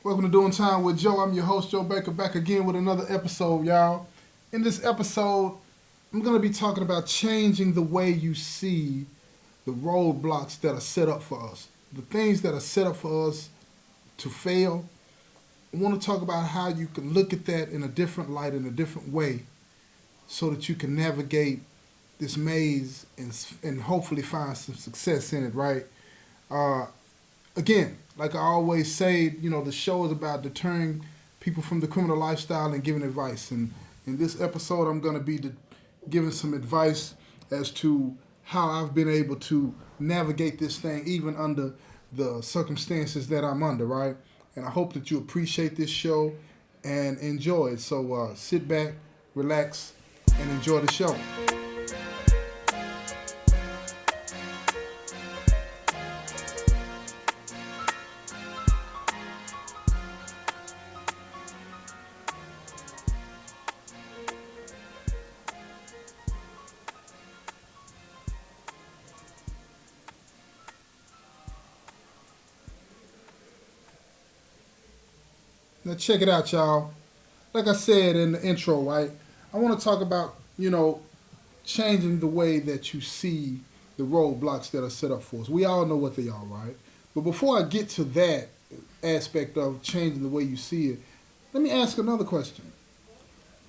Welcome to Doing Time with Joe. I'm your host, Joe Baker, back again with another episode, y'all. In this episode, I'm going to be talking about changing the way you see the roadblocks that are set up for us. The things that are set up for us to fail. I want to talk about how you can look at that in a different light, in a different way, so that you can navigate this maze and hopefully find some success in it, right? Uh, Again, like I always say, the show is about deterring people from the criminal lifestyle and giving advice. And in this episode, I'm going to be giving some advice as to how I've been able to navigate this thing, even under the circumstances that I'm under, right? And I hope that you appreciate this show and enjoy it. So sit back, relax, and enjoy the show. Now check it out, y'all. Like I said in the intro, right? I want to talk about, changing the way that you see the roadblocks that are set up for us. We all know what they are, right? But before I get to that aspect of changing the way you see it, let me ask another question.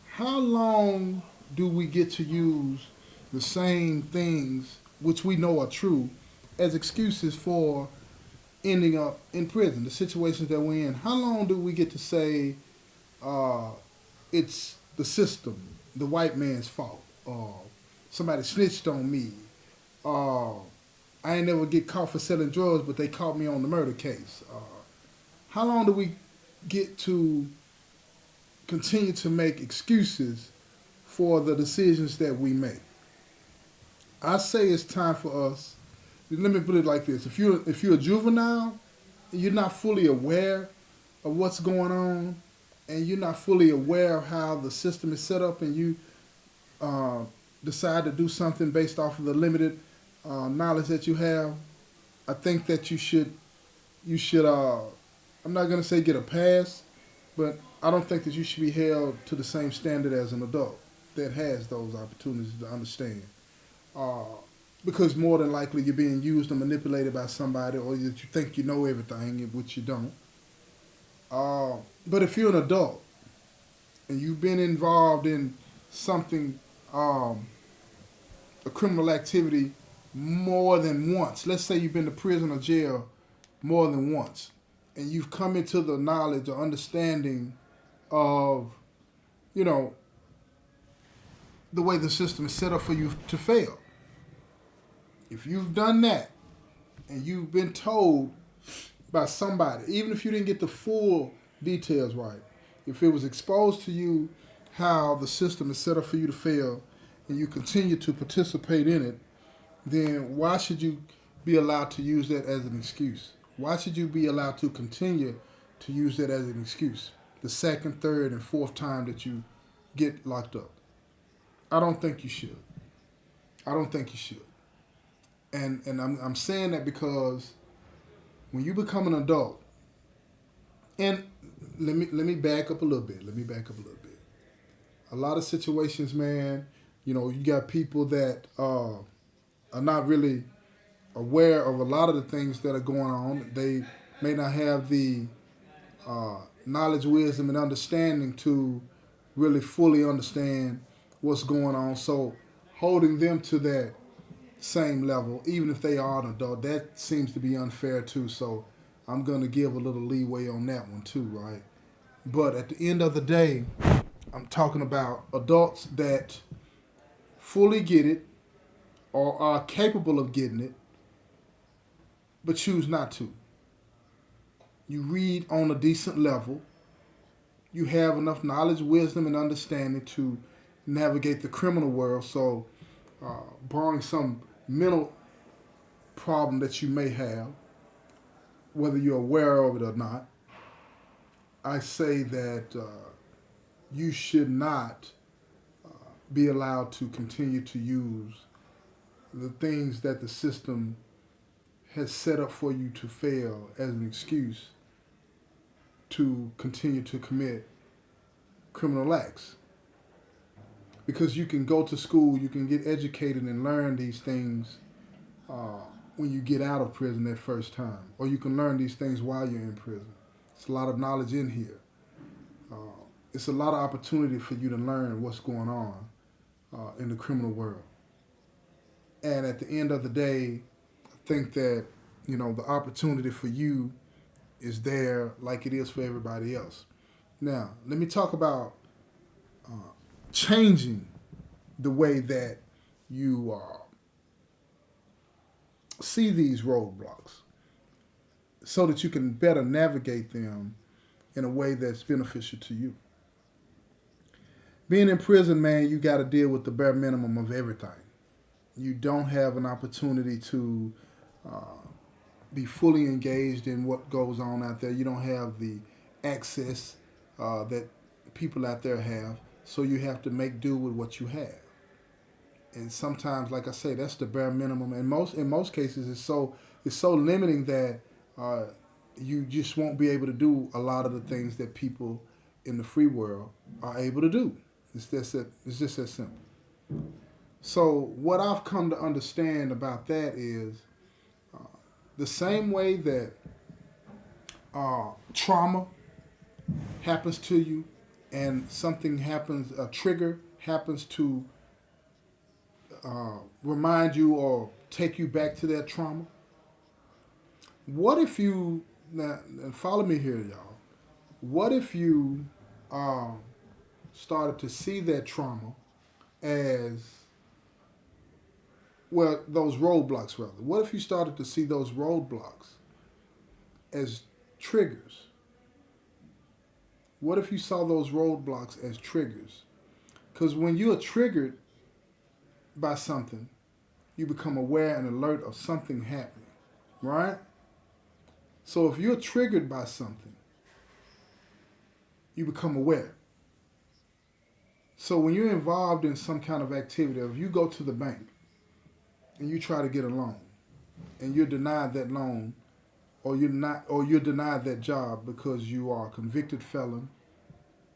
How long do we get to use the same things, which we know are true, as excuses for ending up in prison, the situations that we're in? How long do we get to say uh, it's the system, the white man's fault, or somebody snitched on me, or I ain't never get caught for selling drugs, but they caught me on the murder case? How long do we get to continue to make excuses for the decisions that we make? I say it's time for us. Let me put it like this: if you're a juvenile, and you're not fully aware of what's going on, and you're not fully aware of how the system is set up, and you uh, decide to do something based off of the limited knowledge that you have, I think that you should. I'm not gonna say get a pass, but I don't think that you should be held to the same standard as an adult that has those opportunities to understand. Uh, because more than likely you're being used or manipulated by somebody, or that you think you know everything, which you don't. But if you're an adult and you've been involved in something, a criminal activity more than once, let's say you've been to prison or jail more than once, and you've come into the knowledge or understanding of, you know, the way the system is set up for you to fail. If you've done that and you've been told by somebody, even if you didn't get the full details right, if it was exposed to you how the system is set up for you to fail and you continue to participate in it, then why should you be allowed to use that as an excuse? Why should you be allowed to continue to use that as an excuse the second, third, and fourth time that you get locked up? I don't think you should. I don't think you should. And I'm saying that because when you become an adult, and let me back up a little bit. Let me back up a little bit. A lot of situations, man, you got people that are not really aware of a lot of the things that are going on. They may not have the knowledge, wisdom, and understanding to really fully understand what's going on. So holding them to that same level, even if they are an adult, that seems to be unfair too. So I'm going to give a little leeway on that one too, right? But at the end of the day, I'm talking about adults that fully get it or are capable of getting it, but choose not to. You read on a decent level. You have enough knowledge, wisdom, and understanding to navigate the criminal world. So, barring some mental problem that you may have, whether you're aware of it or not, I say that you should not be allowed to continue to use the things that the system has set up for you to fail as an excuse to continue to commit criminal acts. Because you can go to school, you can get educated and learn these things uh, when you get out of prison that first time, or you can learn these things while you're in prison. It's a lot of knowledge in here. Uh, it's a lot of opportunity for you to learn what's going on in the criminal world. And at the end of the day, I think that the opportunity for you is there like it is for everybody else. Now, let me talk about uh, changing the way that you see these roadblocks so that you can better navigate them in a way that's beneficial to you. Being in prison, man, you got to deal with the bare minimum of everything. You don't have an opportunity to uh, be fully engaged in what goes on out there. You don't have the access that people out there have, so you have to make do with what you have. And sometimes, like I say, that's the bare minimum. And in most cases, it's so limiting that uh, you just won't be able to do a lot of the things that people in the free world are able to do. It's just that simple. So what I've come to understand about that is uh, the same way that trauma happens to you, and something happens, a trigger happens to remind you or take you back to that trauma. What if you now and follow me here, y'all? What if you um, started to see that trauma as well, those roadblocks rather? What if you started to see those roadblocks as triggers? What if you saw those roadblocks as triggers? Because when you are triggered by something, you become aware and alert of something happening, right? So if you're triggered by something, you become aware. So when you're involved in some kind of activity, if you go to the bank and you try to get a loan and you're denied that loan, or you're denied that job because you are a convicted felon,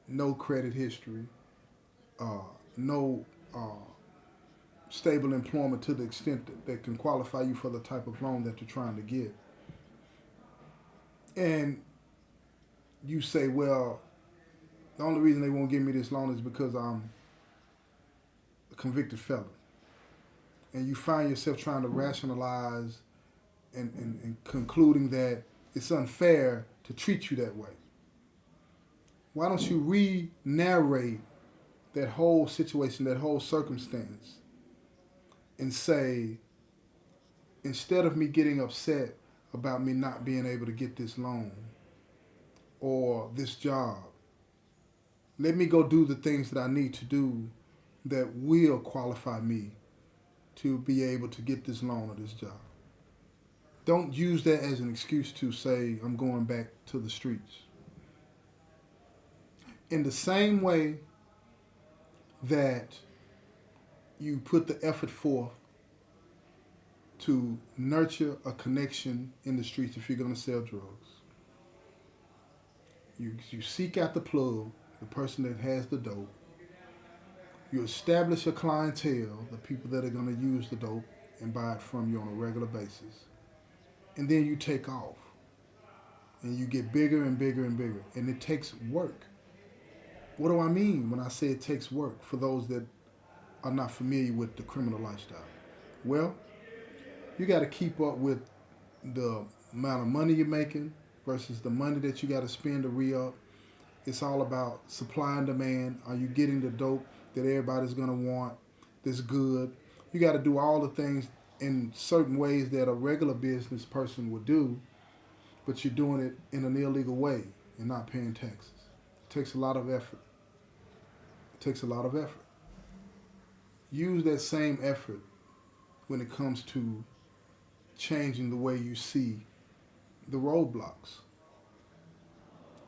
no credit history, uh, no stable employment to the extent that can qualify you for the type of loan that you're trying to get. And you say, well, the only reason they won't give me this loan is because I'm a convicted felon. And you find yourself trying to rationalize and concluding that it's unfair to treat you that way. Why don't you re-narrate that whole situation, that whole circumstance, and say, instead of me getting upset about me not being able to get this loan or this job, let me go do the things that I need to do that will qualify me to be able to get this loan or this job. Don't use that as an excuse to say, I'm going back to the streets. In the same way that you put the effort forth to nurture a connection in the streets if you're going to sell drugs, you seek out the plug, the person that has the dope. You establish a clientele, the people that are going to use the dope and buy it from you on a regular basis. And then you take off. And you get bigger and bigger and bigger. And it takes work. What do I mean when I say it takes work for those that are not familiar with the criminal lifestyle? Well, you got to keep up with the amount of money you're making versus the money that you got to spend to re-up. It's all about supply and demand. Are you getting the dope that everybody's going to want that's good? You got to do all the things in certain ways that a regular business person would do, but you're doing it in an illegal way and not paying taxes. It takes a lot of effort. It takes a lot of effort. Use that same effort when it comes to changing the way you see the roadblocks.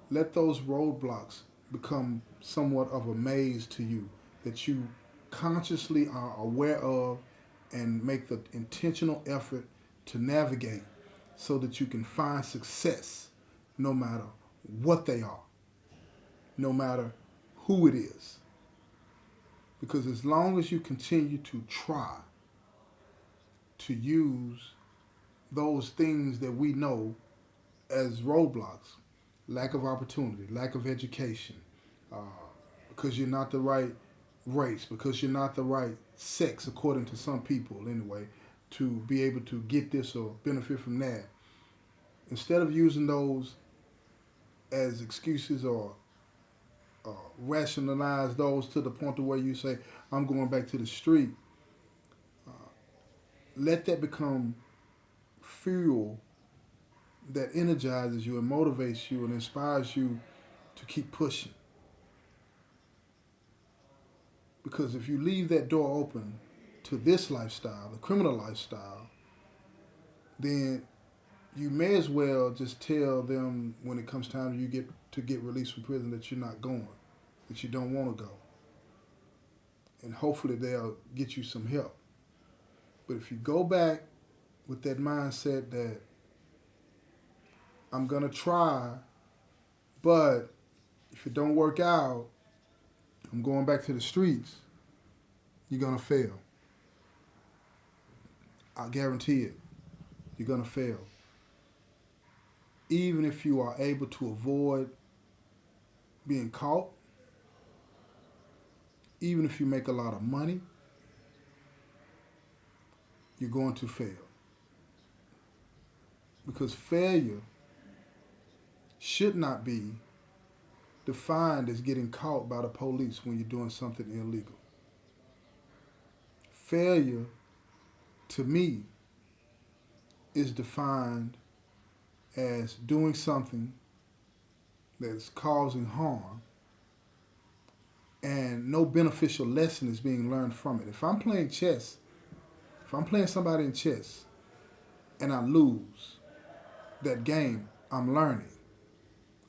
Let those roadblocks become somewhat of a maze to you that you consciously are aware of and make the intentional effort to navigate so that you can find success no matter what they are, no matter who it is. Because as long as you continue to try to use those things that we know as roadblocks, lack of opportunity, lack of education, uh, because you're not the right race, because you're not the right sex, according to some people anyway, to be able to get this or benefit from that. Instead of using those as excuses or uh, rationalize those to the point to where you say, I'm going back to the street, let that become fuel that energizes you and motivates you and inspires you to keep pushing. Because if you leave that door open to this lifestyle, the criminal lifestyle, then you may as well just tell them when it comes time you get released from prison that you're not going, that you don't want to go. And hopefully they'll get you some help. But if you go back with that mindset that I'm going to try, but if it don't work out, I'm going back to the streets, you're going to fail. I guarantee it. You're going to fail. Even if you are able to avoid being caught, even if you make a lot of money, you're going to fail. Because failure should not be defined as getting caught by the police when you're doing something illegal. Failure, to me, is defined as doing something that's causing harm and no beneficial lesson is being learned from it. If I'm playing chess, if I'm playing somebody in chess and I lose that game, I'm learning,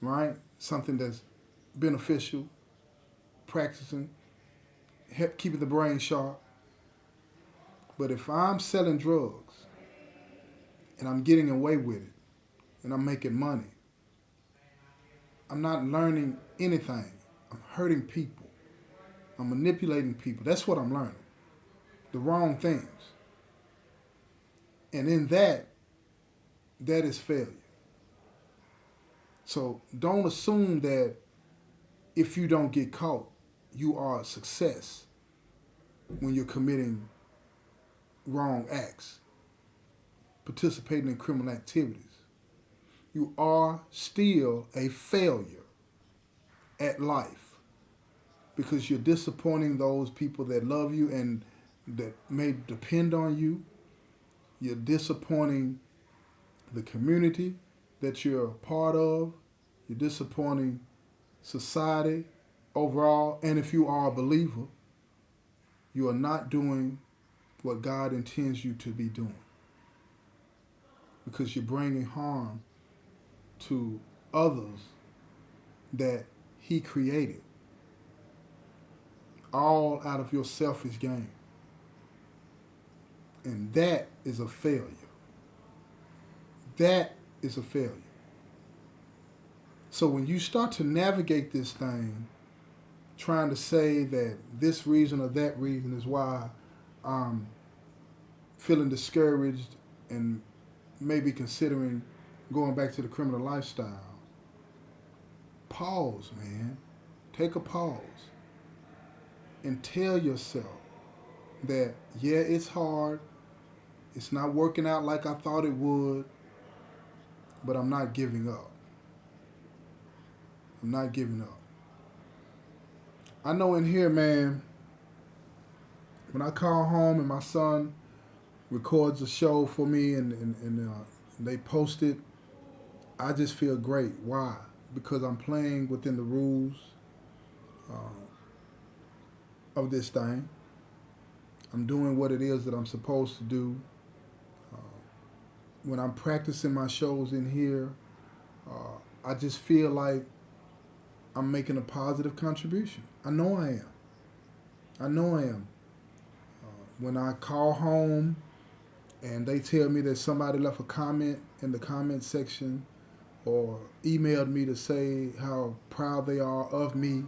right? Something that's beneficial, practicing, keeping the brain sharp. But if I'm selling drugs and I'm getting away with it and I'm making money, I'm not learning anything. I'm hurting people. I'm manipulating people. That's what I'm learning. The wrong things. And in that is failure. So don't assume that if you don't get caught, you are a success when you're committing wrong acts, participating in criminal activities. You are still a failure at life because you're disappointing those people that love you and that may depend on you. You're disappointing the community that you're a part of. You're disappointing society overall. And if you are a believer, you are not doing what God intends you to be doing because you're bringing harm to others that He created, all out of your selfish gain. And that is a failure. That is a failure. So when you start to navigate this thing, trying to say that this reason or that reason is why I'm feeling discouraged and maybe considering going back to the criminal lifestyle, pause, man. Take a pause and tell yourself that, yeah, it's hard. It's not working out like I thought it would, but I'm not giving up. I'm not giving up. I know in here, man, when I call home and my son records a show for me and they post it, I just feel great. Why? Because I'm playing within the rules of this thing. I'm doing what it is that I'm supposed to do. When I'm practicing my shows in here, I just feel like I'm making a positive contribution. I know I am. I know I am. When I call home and they tell me that somebody left a comment in the comment section or emailed me to say how proud they are of me.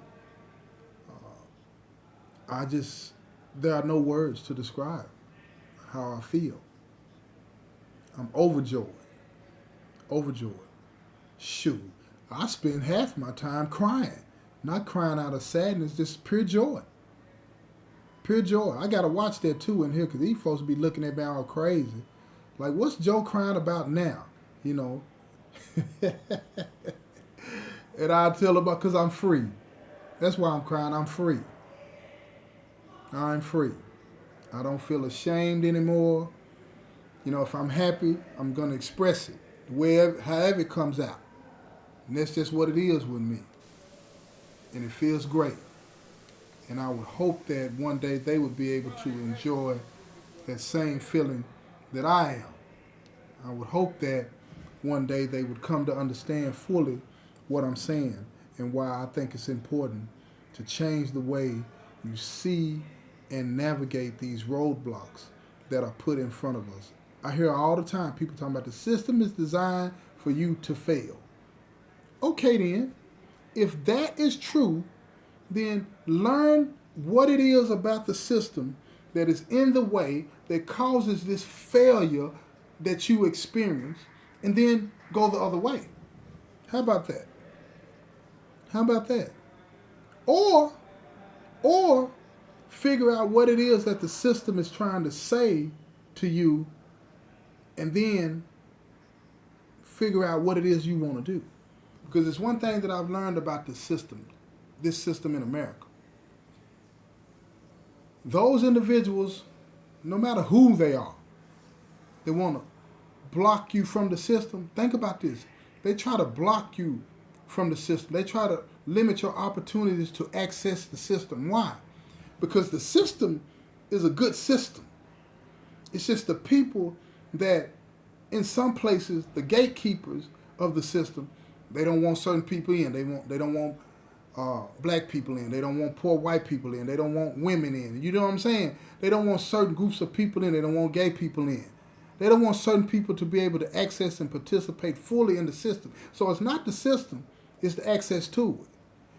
I just, there are no words to describe how I feel. I'm overjoyed. Overjoyed. Shoot, I spend half my time crying. Not crying out of sadness, just pure joy. Pure joy. I gotta watch that too in here because these folks be looking at me all crazy. Like, what's Joe crying about now? You know. And I tell them about because I'm free. That's why I'm crying. I'm free. I'm free. I don't feel ashamed anymore. You know, if I'm happy, I'm gonna express it, wherever, however it comes out. And that's just what it is with me. And it feels great. And I would hope that one day they would be able to enjoy that same feeling that I am. I would hope that one day they would come to understand fully what I'm saying and why I think it's important to change the way you see and navigate these roadblocks that are put in front of us. I hear all the time people talking about the system is designed for you to fail. Okay then, if that is true, then learn what it is about the system that is in the way that causes this failure that you experience, and then go the other way. How about that? How about that? Or, or figure out what it is that the system is trying to say to you, and then figure out what it is you want to do. Because it's one thing that I've learned about the system, this system in America. Those individuals, no matter who they are, they want to block you from the system. Think about this. They try to block you from the system. They try to limit your opportunities to access the system. Why? Because the system is a good system. It's just the people that, in some places, the gatekeepers of the system, they don't want certain people in. They don't want black people in. They don't want poor white people in. They don't want women in. You know what I'm saying? They don't want certain groups of people in. They don't want gay people in. They don't want certain people to be able to access and participate fully in the system. So it's not the system, it's the access to it.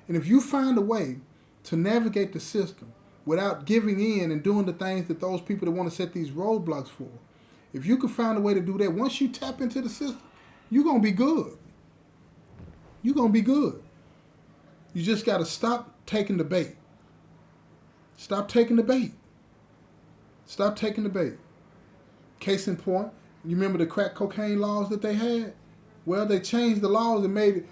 And if you find a way to navigate the system without giving in and doing the things that those people that want to set these roadblocks for, if you can find a way to do that, once you tap into the system, you're going to be good. You're going to be good. You just got to stop taking the bait. Stop taking the bait. Stop taking the bait. Case in point, you remember the crack cocaine laws that they had? Well, they changed the laws and made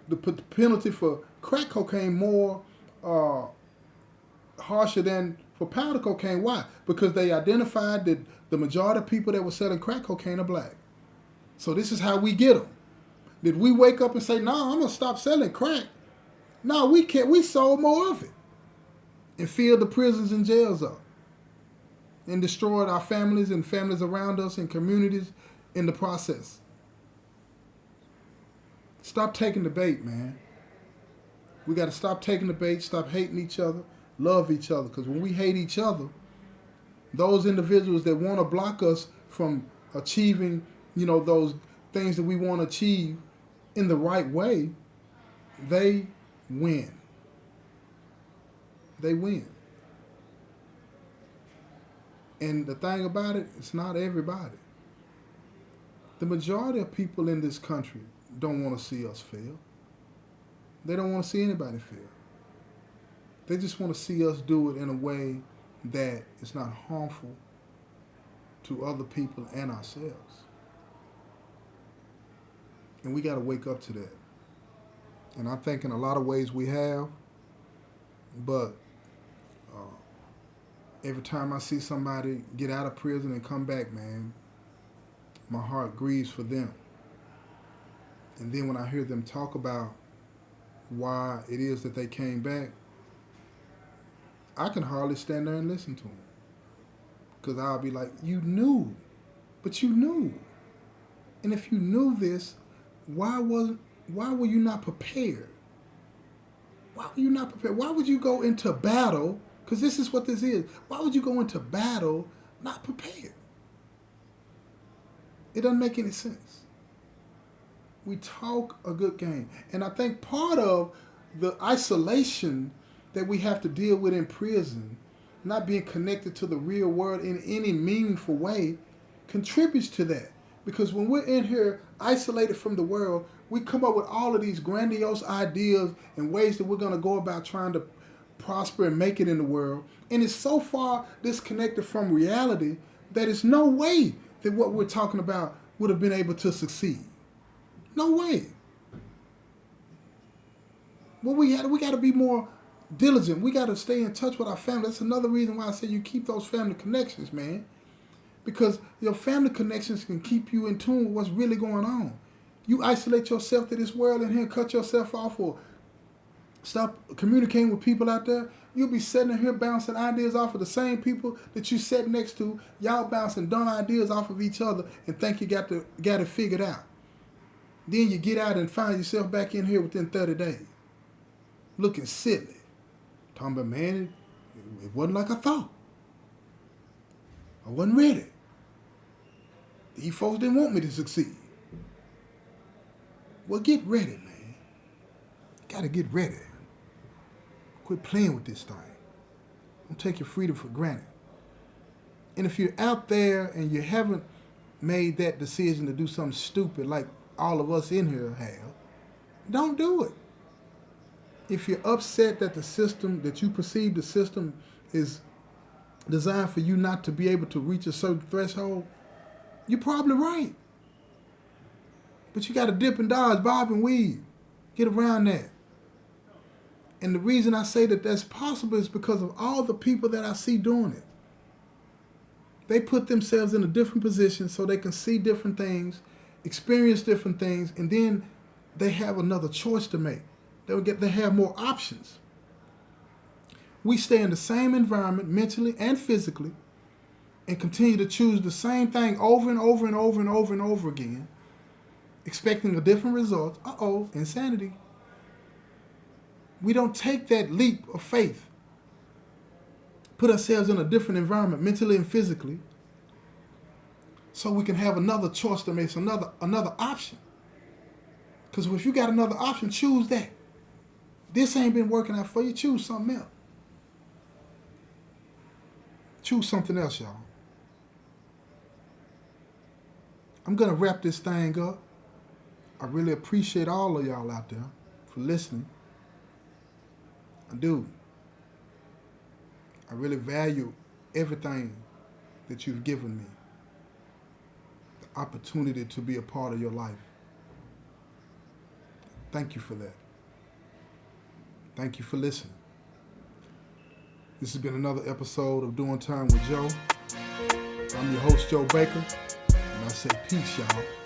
the penalty for crack cocaine more harsher than for powder cocaine. Why? Because they identified that the majority of people that were selling crack cocaine are black. So this is how we get them. Did we wake up and say, no, I'm going to stop selling crack? No, we can't. We sold more of it and filled the prisons and jails up and destroyed our families and families around us and communities in the process. Stop taking the bait, man. We got to stop taking the bait, stop hating each other, love each other. Because when we hate each other, those individuals that want to block us from achieving, those things that we want to achieve in the right way, they win. They win. And the thing about it, it's not everybody. The majority of people in this country don't want to see us fail. They don't want to see anybody fail. They just want to see us do it in a way that is not harmful to other people and ourselves. And we got to wake up to that. And I think in a lot of ways we have, but every time I see somebody get out of prison and come back, man, my heart grieves for them. And then when I hear them talk about why it is that they came back, I can hardly stand there and listen to them. Because I'll be like, you knew. But you knew. And if you knew this, why were you not prepared? Why were you not prepared? Why would you go into battle? Because this is what this is. Why would you go into battle not prepared? It doesn't make any sense. We talk a good game. And I think part of the isolation that we have to deal with in prison, not being connected to the real world in any meaningful way, contributes to that. Because when we're in here isolated from the world, we come up with all of these grandiose ideas and ways that we're going to go about trying to prosper and make it in the world. And it's so far disconnected from reality that it's no way that what we're talking about would have been able to succeed. No way. Well, we got to be more diligent. We got to stay in touch with our family. That's another reason why I say you keep those family connections, man. Because your family connections can keep you in tune with what's really going on. You isolate yourself to this world in here, cut yourself off, or stop communicating with people out there, you'll be sitting in here bouncing ideas off of the same people that you sat next to. Y'all bouncing dumb ideas off of each other and think you got it figured out. Then you get out and find yourself back in here within 30 days. Looking silly. Talking about, man, it wasn't like I thought. I wasn't ready. These folks didn't want me to succeed. Well, get ready, man. Gotta get ready. Quit playing with this thing. Don't take your freedom for granted. And if you're out there and you haven't made that decision to do something stupid like all of us in here have, don't do it. If you're upset that the system, that you perceive the system is designed for you not to be able to reach a certain threshold, you're probably right. But you got to dip and dodge, bob and weave, get around that. And the reason I say that that's possible is because of all the people that I see doing it. They put themselves in a different position so they can see different things, experience different things, and then they have another choice to make. They have more options. We stay in the same environment mentally and physically and continue to choose the same thing over and over and over and over and over again, expecting a different result. Insanity. We don't take that leap of faith, put ourselves in a different environment mentally and physically, so we can have another choice to make, another option. Because if you got another option, choose that. This ain't been working out for you, choose something else. Choose something else, y'all. I'm going to wrap this thing up. I really appreciate all of y'all out there for listening. I do. I really value everything that you've given me. The opportunity to be a part of your life. Thank you for that. Thank you for listening. This has been another episode of Doing Time with Joe. I'm your host, Joe Baker, and I say peace, y'all.